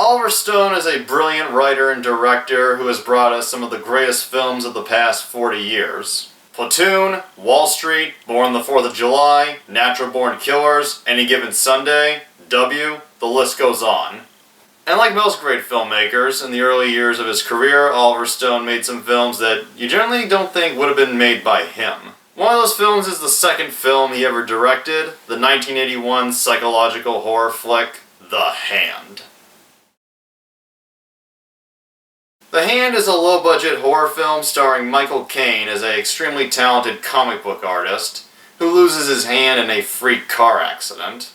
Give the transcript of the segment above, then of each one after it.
Oliver Stone is a brilliant writer and director who has brought us some of the greatest films of the past 40 years. Platoon, Wall Street, Born the 4th of July, Natural Born Killers, Any Given Sunday, W, the list goes on. And like most great filmmakers, in the early years of his career, Oliver Stone made some films that you generally don't think would have been made by him. One of those films is the second film he ever directed, the 1981 psychological horror flick, The Hand. The Hand is a low-budget horror film starring Michael Caine as an extremely talented comic book artist who loses his hand in a freak car accident.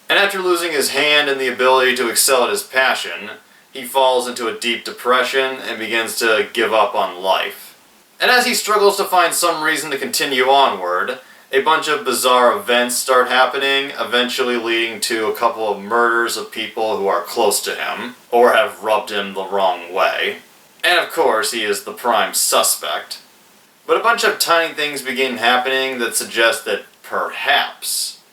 And after losing his hand and the ability to excel at his passion, he falls into a deep depression and begins to give up on life. And as he struggles to find some reason to continue onward, a bunch of bizarre events start happening, eventually leading to a couple of murders of people who are close to him, or have rubbed him the wrong way. And of course, he is the prime suspect. But a bunch of tiny things begin happening that suggest that perhaps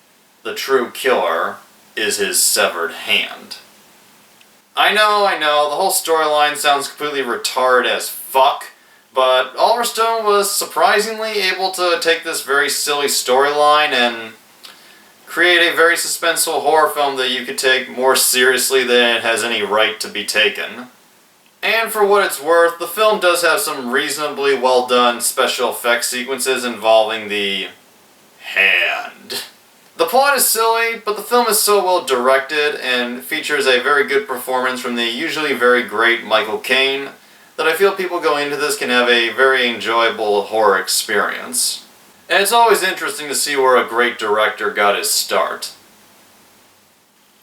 the true killer is his severed hand. I know, the whole storyline sounds completely retarded as fuck, but Oliver Stone was surprisingly able to take this very silly storyline and create a very suspenseful horror film that you could take more seriously than it has any right to be taken. And for what it's worth, the film does have some reasonably well done special effects sequences involving the hand. The plot is silly, but the film is so well directed and features a very good performance from the usually very great Michael Caine that I feel people going into this can have a very enjoyable horror experience. And it's always interesting to see where a great director got his start.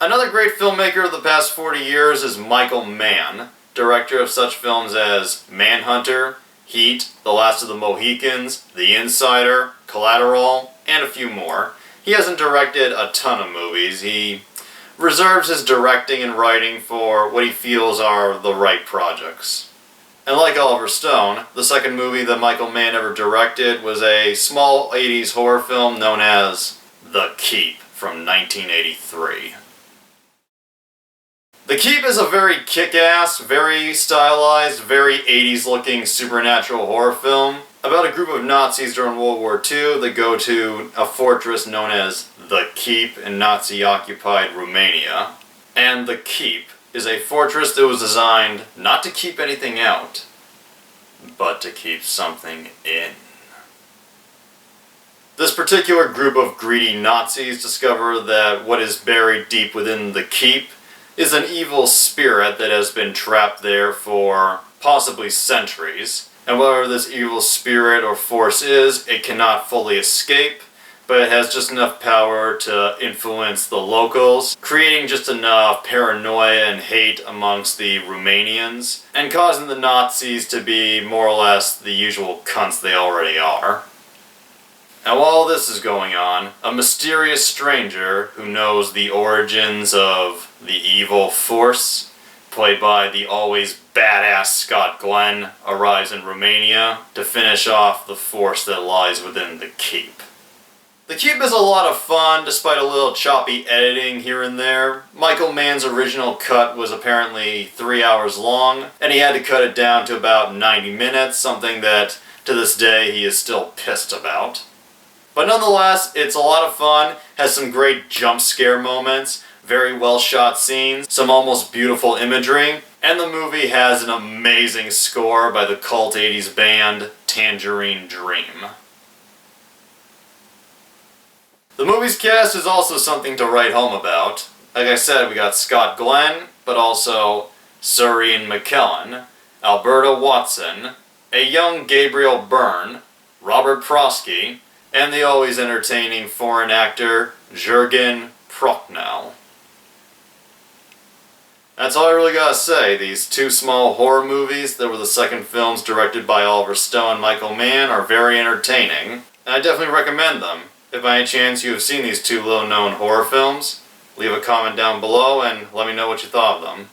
Another great filmmaker of the past 40 years is Michael Mann, director of such films as Manhunter, Heat, The Last of the Mohicans, The Insider, Collateral, and a few more. He hasn't directed a ton of movies. He reserves his directing and writing for what he feels are the right projects. And like Oliver Stone, the second movie that Michael Mann ever directed was a small 80s horror film known as The Keep from 1983. The Keep is a very kick-ass, very stylized, very 80s looking supernatural horror film about a group of Nazis during World War II that go to a fortress known as The Keep in Nazi-occupied Romania. And The Keep is a fortress that was designed not to keep anything out, but to keep something in. This particular group of greedy Nazis discover that what is buried deep within the keep is an evil spirit that has been trapped there for possibly centuries. And whatever this evil spirit or force is, it cannot fully escape, but it has just enough power to influence the locals, creating just enough paranoia and hate amongst the Romanians, and causing the Nazis to be more or less the usual cunts they already are. Now while this is going on, a mysterious stranger who knows the origins of the evil force, played by the always badass Scott Glenn, arrives in Romania to finish off the force that lies within the keep. The Keep is a lot of fun, despite a little choppy editing here and there. Michael Mann's original cut was apparently 3 hours long, and he had to cut it down to about 90 minutes, something that, to this day, he is still pissed about. But nonetheless, it's a lot of fun, has some great jump scare moments, very well shot scenes, some almost beautiful imagery, and the movie has an amazing score by the cult 80s band Tangerine Dream. The movie's cast is also something to write home about. Like I said, we got Scott Glenn, but also Surreen McKellen, Alberta Watson, a young Gabriel Byrne, Robert Prosky, and the always entertaining foreign actor Jürgen Prochnow. That's all I really gotta say. These two small horror movies that were the second films directed by Oliver Stone and Michael Mann are very entertaining, and I definitely recommend them. If by any chance you have seen these two little-known horror films, leave a comment down below and let me know what you thought of them.